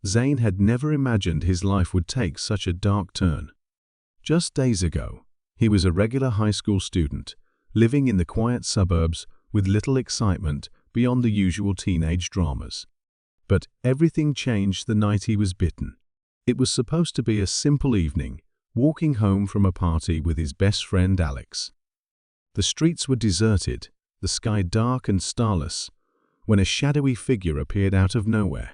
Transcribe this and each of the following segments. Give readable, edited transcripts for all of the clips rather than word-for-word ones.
Zane had never imagined his life would take such a dark turn. Just days ago, he was a regular high school student, living in the quiet suburbs with little excitement beyond the usual teenage dramas. But everything changed the night he was bitten. It was supposed to be a simple evening, walking home from a party with his best friend Alex. The streets were deserted, the sky dark and starless, when a shadowy figure appeared out of nowhere.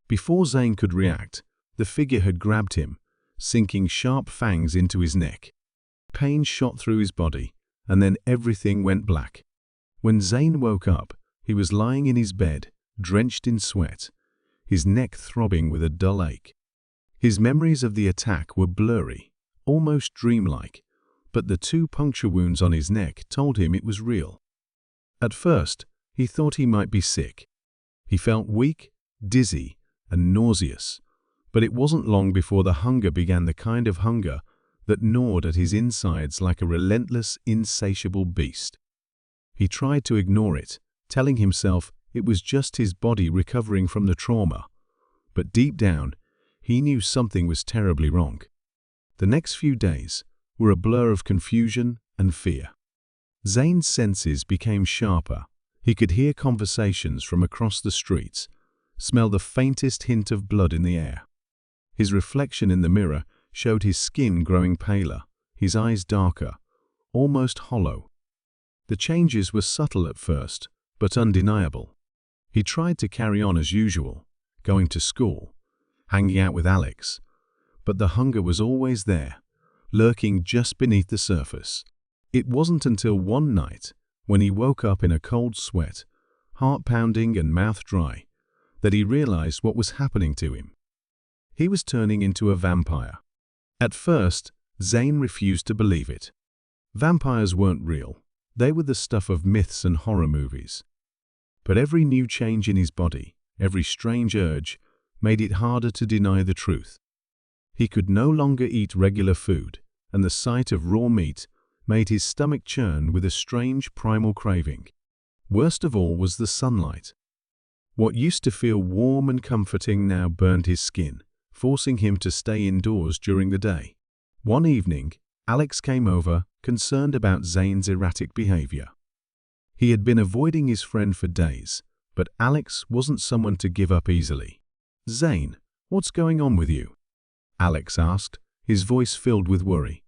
Before Zane could react, the figure had grabbed him, sinking sharp fangs into his neck. Pain shot through his body, and then everything went black. When Zane woke up, he was lying in his bed, drenched in sweat, his neck throbbing with a dull ache. His memories of the attack were blurry, almost dreamlike, but the 2 puncture wounds on his neck told him it was real. At first, he thought he might be sick. He felt weak, dizzy, and nauseous, but it wasn't long before the hunger began, the kind of hunger that gnawed at his insides like a relentless, insatiable beast. He tried to ignore it, telling himself it was just his body recovering from the trauma, but deep down, he knew something was terribly wrong. The next few days were a blur of confusion and fear. Zane's senses became sharper. He could hear conversations from across the streets, smell the faintest hint of blood in the air. His reflection in the mirror showed his skin growing paler, his eyes darker, almost hollow. The changes were subtle at first, but undeniable. He tried to carry on as usual, going to school, hanging out with Alex, but the hunger was always there, lurking just beneath the surface. It wasn't until one night, when he woke up in a cold sweat, heart pounding and mouth dry, that he realized what was happening to him. He was turning into a vampire. At first, Zane refused to believe it. Vampires weren't real. They were the stuff of myths and horror movies. But every new change in his body, every strange urge, made it harder to deny the truth. He could no longer eat regular food, and the sight of raw meat made his stomach churn with a strange primal craving. Worst of all was the sunlight. What used to feel warm and comforting now burned his skin, forcing him to stay indoors during the day. One evening, Alex came over, concerned about Zane's erratic behavior. He had been avoiding his friend for days, but Alex wasn't someone to give up easily. "Zane, what's going on with you?" Alex asked, his voice filled with worry.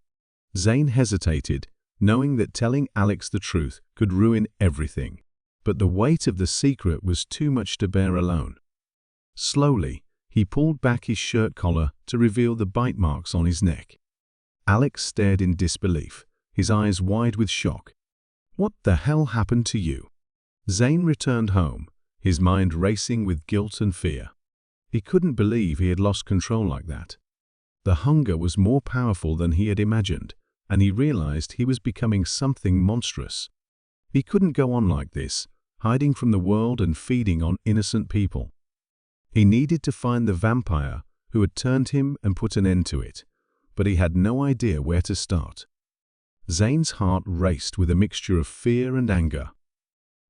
Zane hesitated, knowing that telling Alex the truth could ruin everything, but the weight of the secret was too much to bear alone. Slowly, he pulled back his shirt collar to reveal the bite marks on his neck. Alex stared in disbelief, his eyes wide with shock. "What the hell happened to you?" Zane returned home, his mind racing with guilt and fear. He couldn't believe he had lost control like that. The hunger was more powerful than he had imagined, and he realized he was becoming something monstrous. He couldn't go on like this, hiding from the world and feeding on innocent people. He needed to find the vampire who had turned him and put an end to it, but he had no idea where to start. Zane's heart raced with a mixture of fear and anger.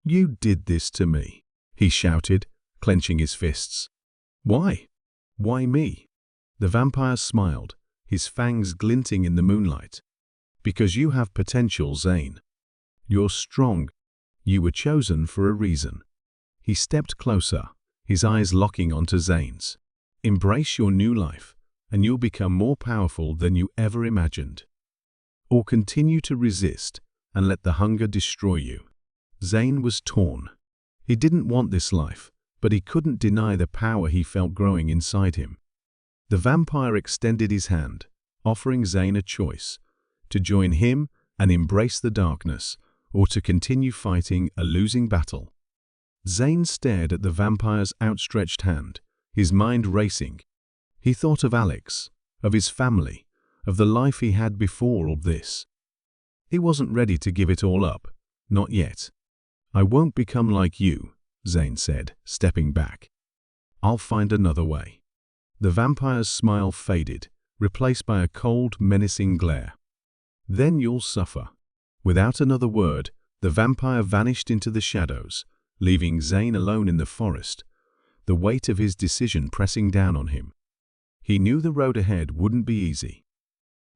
"You did this to me," he shouted, clenching his fists. "Why? Why me?" The vampire smiled, his fangs glinting in the moonlight. "Because you have potential, Zane. You're strong. You were chosen for a reason." He stepped closer, his eyes locking onto Zane's. "Embrace your new life, and you'll become more powerful than you ever imagined. Or continue to resist and let the hunger destroy you." Zane was torn. He didn't want this life, but he couldn't deny the power he felt growing inside him. The vampire extended his hand, offering Zane a choice: to join him and embrace the darkness, or to continue fighting a losing battle. Zane stared at the vampire's outstretched hand, his mind racing. He thought of Alex, of his family, of the life he had before all this. He wasn't ready to give it all up, not yet. "I won't become like you," Zane said, stepping back. "I'll find another way." The vampire's smile faded, replaced by a cold, menacing glare. "Then you'll suffer." Without another word, the vampire vanished into the shadows, leaving Zane alone in the forest, the weight of his decision pressing down on him. He knew the road ahead wouldn't be easy.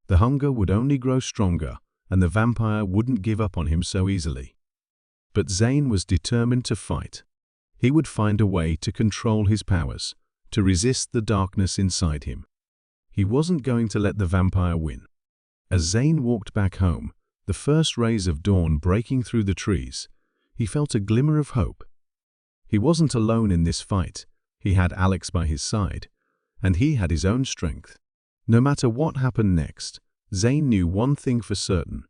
The hunger would only grow stronger, and the vampire wouldn't give up on him so easily. But Zane was determined to fight. He would find a way to control his powers, to resist the darkness inside him. He wasn't going to let the vampire win. As Zane walked back home, the first rays of dawn breaking through the trees, he felt a glimmer of hope. He wasn't alone in this fight. He had Alex by his side, and he had his own strength. No matter what happened next, Zane knew one thing for certain: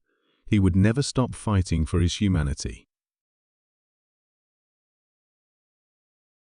he would never stop fighting for his humanity.